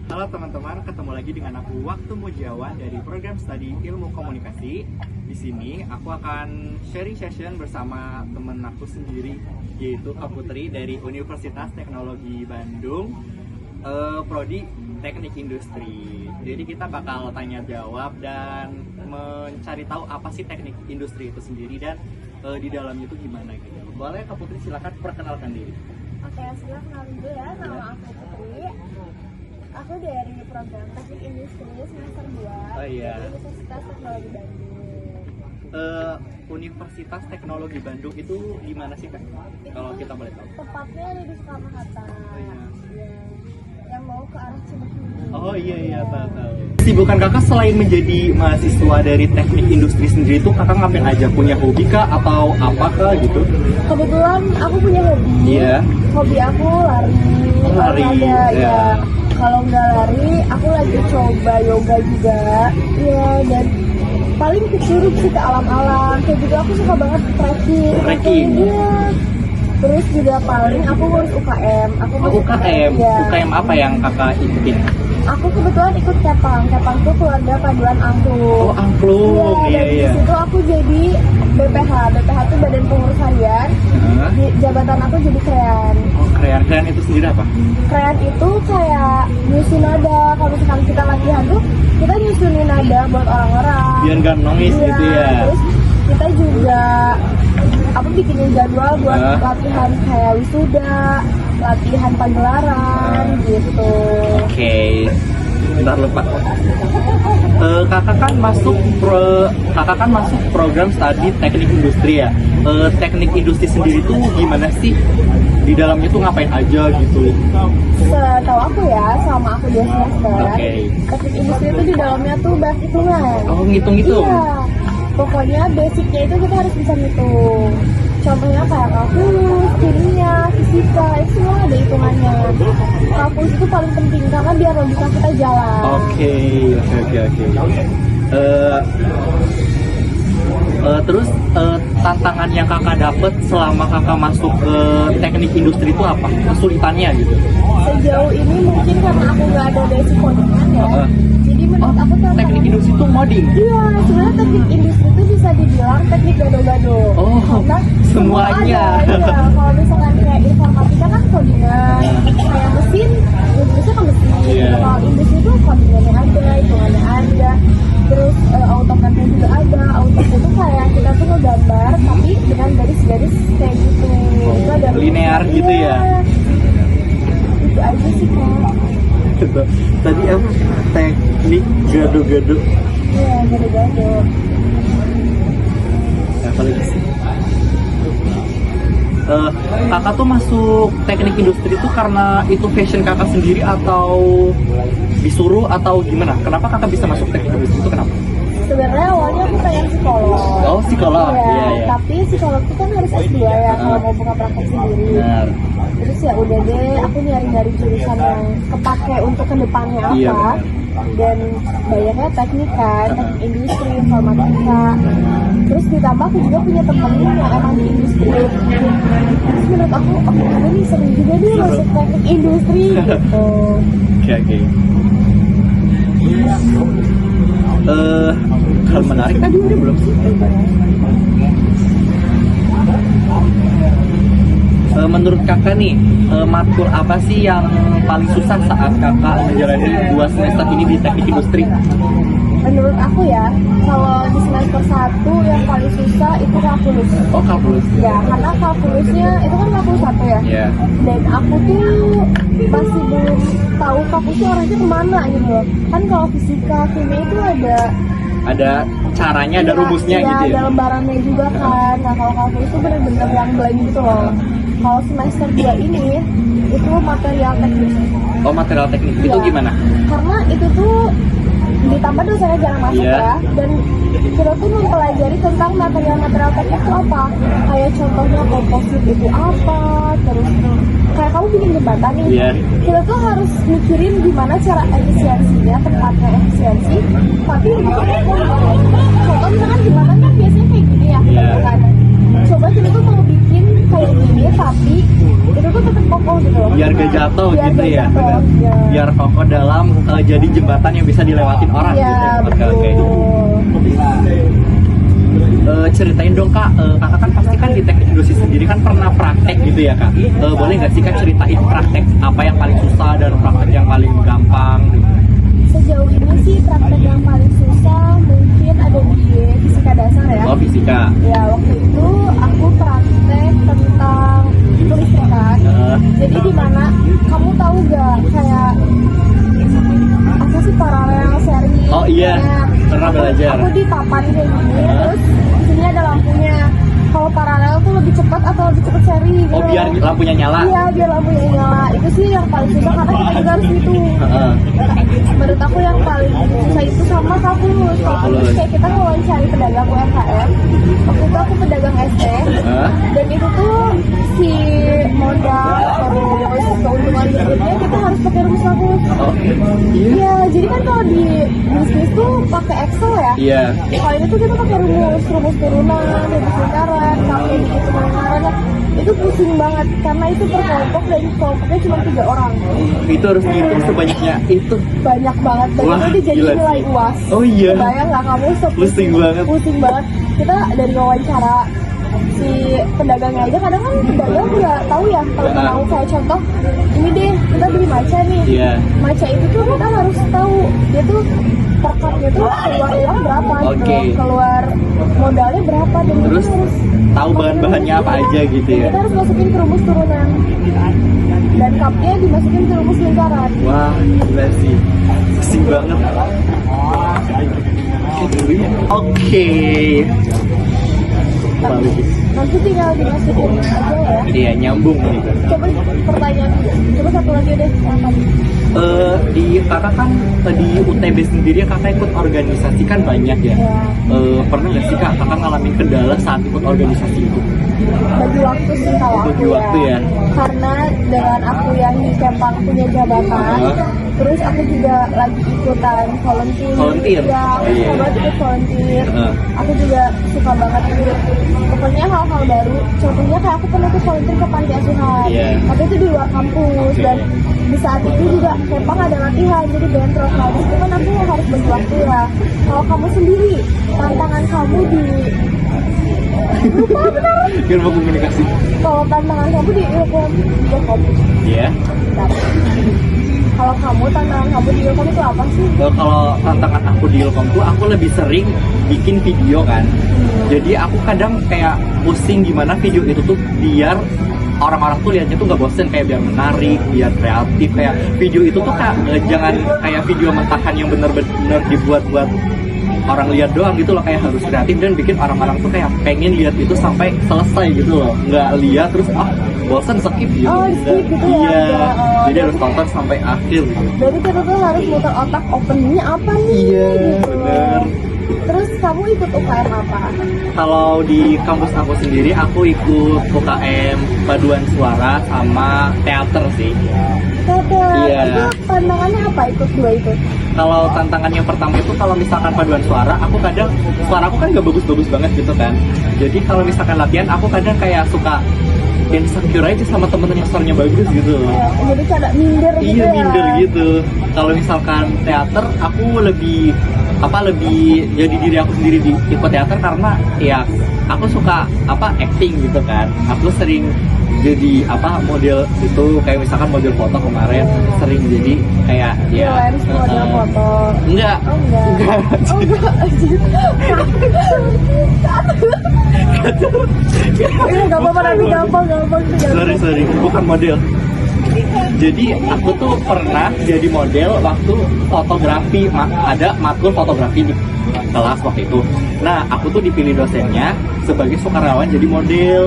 Halo teman-teman, ketemu lagi dengan aku Waktu Mujiawan dari program studi Ilmu Komunikasi. Di sini aku akan sharing session bersama teman aku sendiri, yaitu Kak Putri dari Universitas Teknologi Bandung, Prodi Teknik Industri. Jadi kita bakal tanya jawab dan mencari tahu apa sih teknik industri itu sendiri dan di dalamnya itu gimana gitu. Boleh Kak Putri silakan perkenalkan diri. Oke, silakan dulu ya. Nama aku Putri. Aku dari program Teknik Industri semester 2 Oh iya. dari Universitas Teknologi Bandung. Universitas Teknologi Bandung itu di mana sih Kak? Kalau kita boleh tahu. Tepatnya ada di Soekarno Hatta. Oh iya. Ya, yang mau ke arah Cimahi. Oh iya tahu. Sibukan kakak selain menjadi mahasiswa dari teknik industri sendiri itu kakak ngapain aja? Punya hobi kah atau apa kah gitu? Kebetulan aku punya hobi. Iya. Hobi aku lari. Lari, olahraga, ya. ya. Kalau nggak lari, aku lagi coba yoga juga. Ya, dan paling kecil sih ke alam-alam. Kayak juga aku suka banget trekking. Trekking. Iya. Terus juga paling aku ngurus UKM. Aku Oh, ngurus UKM. ya. UKM apa yang kakak ikutin? Aku kebetulan ikut Kepang. Kepang itu keluarga paduan angklung. Oh, angklung. Iya, dan Iya. di situ aku jadi BPH. BPH itu Badan Pengurus Harian. Hah? Di jabatan aku jadi krean. Oh, keren itu sendiri apa? Krean itu kayak nyusun nada. Kalau misalkan kita latihan tuh, kita nyusunin nada buat orang-orang. Biar nggak nangis Iya, gitu ya. Terus kita juga bikinin jadwal buat latihan kayak wisuda, latihan pagelaran gitu. Oke. Bentar lupa. Kakak kan masuk program studi teknik industri ya. Teknik industri sendiri tuh gimana sih? Di dalamnya tuh ngapain aja gitu? Setahu aku ya, sama aku 2 semester. Oke. Teknik industri itu di dalamnya tuh bahas hitungan. Oh, ngitung-ngitung. Iya. Pokoknya basicnya itu kita harus bisa ngitung. Contohnya kayak kalkulus, kimia, fisika, itu semua ada hitungannya. Kalkulus itu paling penting karena biar logika kita jalan. Oke. Terus tantangan yang kakak dapet selama kakak masuk ke teknik industri itu apa? Kesulitannya gitu? Sejauh ini mungkin karena aku nggak ada basic codingan ya. Jadi menurut aku Teknik industri itu modding? Iya, sebenarnya teknik industri itu bisa dibilang teknik gado-gado. Oh, karena semuanya. Ada, iya. Kalau misalkan kayak informatika kan codingan, kayak mesin, industri kan mesin. Iya. Kalau industri itu codingannya ada, hitungannya ada. Terus AutoCAD-nya juga ada. AutoCAD itu kayak kita tuh ngegambar tapi dengan garis-garis kayak gitu. Itu ada linear gitu ya? Itu aja sih Kak. Tadi apa? Teknik gado-gado. Iya, gado-gado. Apa lagi sih? Kakak tuh masuk teknik industri itu karena itu passion kakak sendiri atau disuruh atau gimana? Kenapa kakak bisa masuk teknik industri itu kenapa? Sebenarnya awalnya aku pengen psikolog. Oh, psikolog. Iya. Tapi psikolog itu kan harus S2 ya kalau mau buka praktek sendiri. Benar. Terus ya udah deh, aku nyari jurusan yang kepake untuk kedepannya apa. Iya, benar. Dan banyaknya teknik kan, teknik industri, informatika. Terus ditambah aku juga punya temen yang emang di industri. Terus menurut aku, ini seru juga nih masuk teknik industri gitu. Oke. Hal menarik tadi udah belum sih? Menurut kakak nih, matkul apa sih yang paling susah saat kakak menjalani 2 semester ini di teknik industri? Menurut aku ya, kalau di semester 1 yang paling susah itu kalkulus. Oh, kalkulus. Ya, karena kalkulusnya itu kan kalkulus 1 ya. Iya. Dan aku tuh masih belum tahu kalkulusnya orangnya kemana gitu loh. Kan kalau fisika, kimia itu Ada caranya, ada rumusnya ya, gitu ya? ada lembarannya juga kan. Nah, kalau kalkulus itu benar-benar yang blank gitu loh. Kalau semester 2 ini, itu material teknik. Oh, material teknik. Itu Iya. gimana? Karena itu tuh ditambah dosennya jarang masuk Iya. ya, dan kita tuh mempelajari tentang material-material teknik itu apa, kayak contohnya komposit itu apa, terus kayak kamu bikin jembatan nih, Iya. kita tuh harus mikirin gimana cara efisiensinya, tempatnya efisiensi, tapi contoh misalkan jembatan kan biasanya kayak gini ya, Iya. kan? Coba kita tuh mau bikin kayak gini tapi itu tuh tetap kokoh gitu loh. Biar gak jatuh Biar gitu gak ya. jatuh, Benar. ya. Biar kokoh dalam jadi jembatan yang bisa dilewatin orang Iya, gitu. betul. Oke. Ceritain dong kak, kakak kan pasti kan di teknik industri sendiri kan pernah praktek gitu ya kak. Boleh nggak sih kak ceritain praktek apa yang paling susah dan praktek yang paling gampang? Sejauh ini sih praktek yang paling susah mungkin ada di fisika dasar ya. Oh fisika. Ya waktu itu aku praktek tentang kelistrikan. Jadi di mana kamu tahu gak kayak apa sih paralel seri? Oh iya, pernah belajar. Aku di papan kayak gini, terus di sini ada lampunya. Kalau paralel tuh lebih cepat atau lebih cepat seri gitu. Oh biar lampunya nyala. Iya, biar lampunya nyala. Itu sih yang paling susah karena kita juga harus itu. Menurut aku yang paling susah itu sama kalkulus. Kalkulus kayak kita wawancari pedagang UMKM. Waktu itu aku pedagang ST. Dan itu tuh si modal terus keuntungan berikutnya kita harus pakai rumus kalkulus. Iya, jadi kan kalau di bisnis tuh pakai Excel ya. Iya. Kalau ini tuh kita pakai rumus turunan, rumus lingkaran, KPI gitu kemenangannya. Itu pusing banget karena itu per kelompok dan kelompoknya cuma 3 orang. Itu harus dihitung sebanyaknya itu. Banyak banget dan Wah, itu jadi gila nilai sih. UAS. Oh iya. Bayang nggak kamu Pusing banget. Pusing banget. Kita dari wawancara si pedagangnya aja kadang kan pedagang nggak tahu ya kalau nggak tahu kayak contoh ini deh kita beli maca nih. Iya. Maca itu tuh kita harus tahu dia tuh per cupnya tuh keluar uang berapa gitu, Oke. keluar modalnya berapa dan Terus kita harus tahu bahan-bahannya apa aja gitu ya. kita harus masukin ke rumus turunan dan cupnya dimasukin ke rumus lingkaran. Wah, gila sih. Pusing banget. Oke. Nanti tinggal dimasukin aja ya. Iya, nyambung gitu. Coba pertanyaan, coba satu lagi deh yang tadi. Di kakak kan di UTB sendiri kakak ikut organisasi kan banyak ya. Ya, Pernah nggak sih kak kakak ngalamin kendala saat ikut organisasi itu? bagi waktu sih kalau aku Bagi waktu ya. Karena dengan aku yang di Kempang punya jabatan, terus aku juga lagi ikutan volunteer. Volunteer? Ya, aku Iya. suka banget ikut volunteer. Aku juga suka banget ikut. Pokoknya hal-hal baru. Contohnya kayak aku pernah ikut volunteer ke panti asuhan. Iya. Tapi itu di luar kampus dan di saat itu juga Kempang ada latihan jadi bentrok. Nah di situ kan aku harus bagi waktu ya. Kalau kamu sendiri tantangan kamu di Ilmu komunikasi. kalau tantangan kamu di Ilkom Iya. kalau kamu tantangan kamu di Ilkom itu apa sih? Kalau tantangan aku di Ilkom tuh aku lebih sering bikin video kan. Jadi aku kadang kayak pusing gimana video itu tuh biar orang-orang tuh lihatnya tuh nggak bosen, kayak biar menarik, biar kreatif. Kayak video itu tuh kayak jangan kayak video mentahan yang bener-bener dibuat-buat orang lihat doang gitu loh, kayak harus kreatif dan bikin orang-orang tuh kayak pengen lihat itu sampai selesai gitu loh, nggak lihat terus bosan skip gitu. Oh, skip gitu ya. Iya. Oh, Jadi harus tonton sampai akhir gitu. Jadi kita tuh harus muter otak openingnya apa nih Iya, gitu. bener. Terus kamu ikut UKM apa? Kalau di kampus aku sendiri, aku ikut UKM paduan suara sama teater sih. Teater. Iya. Itu tantangannya apa ikut dua itu? Kalau tantangan yang pertama itu kalau misalkan paduan suara, aku kadang suara aku kan gak bagus-bagus banget gitu kan. Jadi kalau misalkan latihan, aku kadang kayak suka insecure aja sama temen-temen yang suaranya bagus gitu. Ya, jadi kayak minder gitu Iya, ya. minder gitu. Kalau misalkan teater, aku lebih jadi diri aku sendiri di ikut teater karena ya aku suka acting gitu kan. Aku sering jadi model itu, kayak misalkan model foto kemarin sering jadi kayak ya Freelance model foto. enggak. Oh enggak. Oh enggak. Ini gak apa-apa nanti gampang. Sorry, bukan model. Jadi aku tuh pernah jadi model waktu fotografi, ada matkul fotografi di kelas waktu itu. Nah, aku tuh dipilih dosennya sebagai sukarelawan jadi model.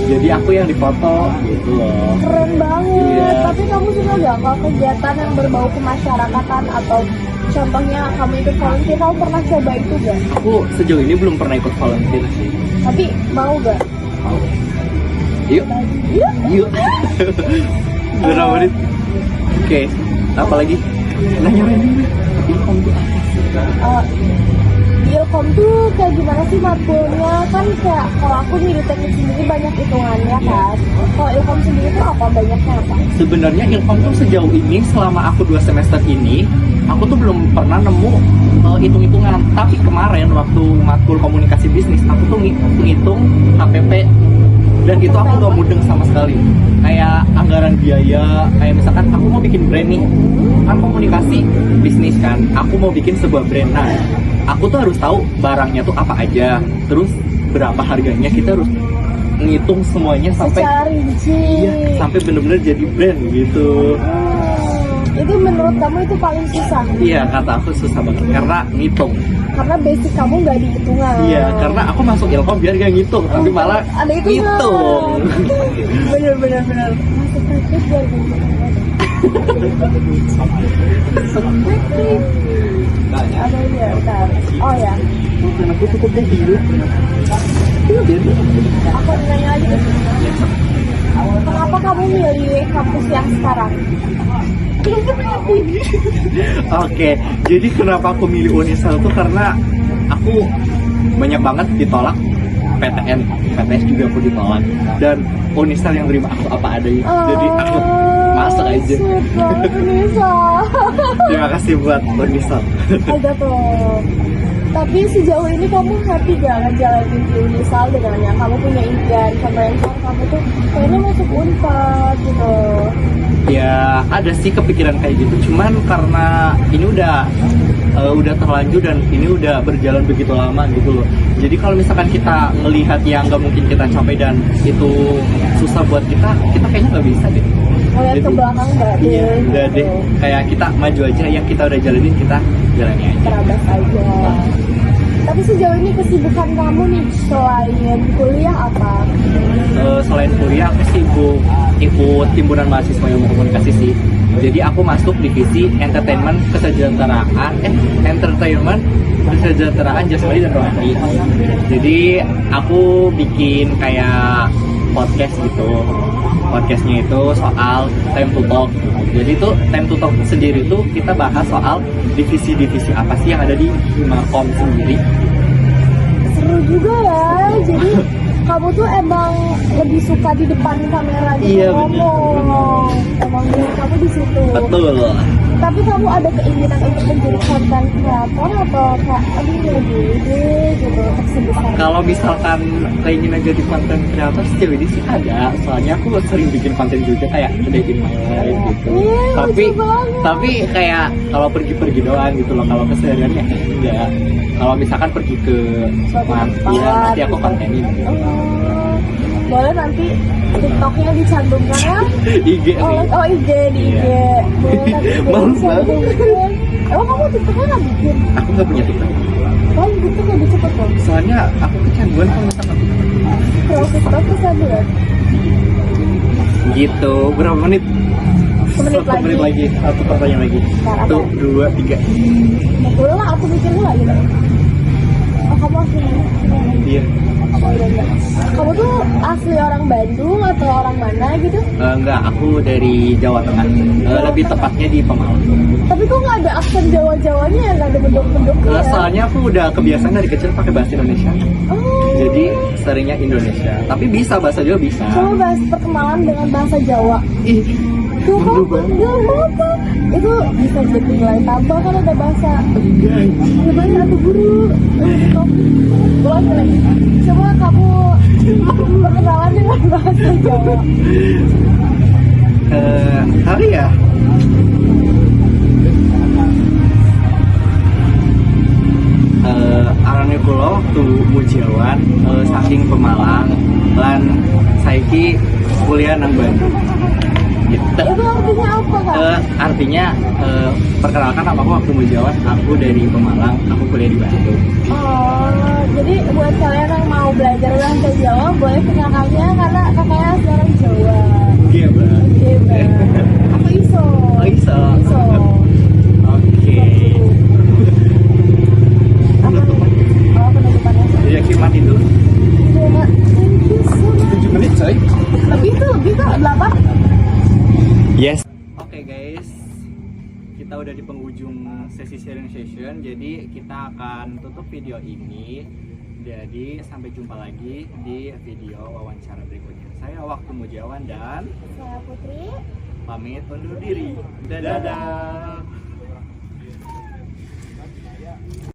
Jadi aku yang difoto gitu loh. Keren banget. Iya. Tapi kamu suka gak kalau kegiatan yang berbau kemasyarakatan atau contohnya kamu ikut volunteer, kamu pernah coba itu gak? Aku sejauh ini belum pernah ikut volunteer sih. Tapi mau gak? Yuk. Yuk. Berapa menit? Oke. Apa lagi? Nanya. Ilkom tuh kayak gimana sih matkulnya? Kan kayak kalau aku nih di teknik sendiri banyak hitungannya kan. Kalau Ilkom sendiri tuh apa banyaknya apa? Sebenarnya Ilkom tuh sejauh ini selama aku 2 semester ini, aku tuh belum pernah nemu hitung-hitungan. Tapi kemarin waktu matkul komunikasi bisnis, aku tuh ngitung HPP, dan itu aku gak mudeng sama sekali. Kayak anggaran biaya, kayak misalkan aku mau bikin brand nih, kan komunikasi bisnis kan, aku mau bikin sebuah brand. Nah, aku tuh harus tahu barangnya tuh apa aja, terus berapa harganya, kita harus ngitung semuanya sampai Secara rinci. iya, sampai bener-bener jadi brand gitu. Itu menurut kamu itu paling susah? Iya, kata aku susah banget karena ngitung. Karena basic kamu nggak dihitungan. Iya, karena aku masuk Ilkom biar gak ngitung, tapi malah ada hitungan. ngitung. Bener. Masuk praktik biar gak ada ya, bentar. Oh ya, Aku cukup deh gitu. aku nanya lagi deh. Kenapa kamu milih kampus yang sekarang? Oke, jadi kenapa aku milih Unisal tuh karena aku banyak banget ditolak PTN, PTS juga aku ditolak, dan Unisal yang terima aku apa adanya. Jadi aku masuk aja. Sweet banget, Nisa. Terima kasih buat Unisal. Ada tuh. Tapi sejauh ini kamu happy gak ngejalanin di Unisal dengan yang kamu punya impian kementor kamu tuh kayaknya masuk Unpad gitu? Ya ada sih kepikiran kayak gitu, cuman karena ini udah terlanjur dan ini udah berjalan begitu lama gitu loh. Jadi kalau misalkan kita melihat yang nggak mungkin kita capai dan itu susah buat kita kayaknya nggak bisa deh. Ngeliat ke belakang gak deh? Iya, udah deh. Kayak kita maju aja, yang kita udah jalanin kita jalani aja. Terabas aja. Tapi sejauh ini kesibukan kamu nih selain kuliah apa? Selain kuliah aku sibuk ikut himpunan mahasiswa ilmu komunikasi sih. Jadi aku masuk divisi entertainment kesejahteraan jasmani dan rohani. Jadi aku bikin kayak podcast gitu. Podcastnya itu soal time to talk. Jadi itu time to talk sendiri tuh kita bahas soal divisi-divisi apa sih yang ada di Himakom sendiri. Seru juga ya. Jadi kamu tuh emang lebih suka di depan kamera gitu Iya, ngomong. Emang bener kamu di situ. Betul. Tapi kamu ada keinginan untuk menjadi content creator atau kayak aduh lagi deh gitu tersebut? Kalau misalkan keinginan jadi konten kreator sejauh ini sih ada, soalnya aku sering bikin konten juga kayak Today in My Life gitu. Iya, tapi lucu banget. tapi kayak kalau pergi-pergi doang gitu loh, kalau kesehariannya enggak. Kalau misalkan pergi ke Suatu tempat. ya nanti aku kontenin. Boleh nanti TikToknya dicantumkan ya? IG nih. Oh IG di IG. Iya. Boleh nanti Males dicantumkan. Emang kamu TikToknya nggak bikin? Aku nggak punya TikTok. Oh TikTok lebih cepet loh. Soalnya aku kecanduan kalau misalkan Kalau TikTok bisa buat gitu. Berapa menit? Semenit Satu menit lagi. lagi. Satu pertanyaan lagi. Ntar apa? 1, 2, 3. Boleh lah aku bikin dulu gitu. Oh kamu asli? Iya. Oh iya enggak. Kamu tuh asli orang Bandung atau orang mana gitu? Enggak, aku dari Jawa Tengah. Lebih tepatnya di Pemalang. Tapi kok nggak ada aksen Jawa-Jawanya ya? Nggak ada bentuk-bentuknya ya? Soalnya aku udah kebiasaan dari kecil pakai bahasa Indonesia. Oh. Jadi seringnya Indonesia. Tapi bisa bahasa Jawa bisa. Coba bahas perkenalan dengan bahasa Jawa. Ih, Gak malu apa-apa, banget. gak apa-apa. Itu bisa jadi nilai tambah kan ada bahasa. Enggak. Gimana atau guru? Boleh. Coba kamu perkenalan dengan bahasa Jawa. Hari ya. Arane kula waktu mujawan saking Pemalang lan saiki kuliah nang Bandung. Gitu. Itu artinya apa kan? Artinya perkenalkan nama aku waktu mujawan, aku dari Pemalang, aku kuliah di Bandung. Oh, jadi buat kalian yang mau belajar bahasa Jawa boleh ke kakaknya karena kakaknya sekarang Jawa. Iya, Bang. Oke, Bang. Aku iso. Oh, iso. Iso. Oke. Apa? Oh, penutupannya. Jadi aku matiin dulu. Iya, Kak. Thank you so much. 7 menit, coy. Lebih tuh, 8. Yes. Oke, guys. Kita udah udah di penghujung sesi sharing session, jadi kita akan tutup video ini. Jadi sampai jumpa lagi di video wawancara berikutnya. Saya Waktu Mujawan dan Saya Putri. pamit undur diri. Dadah.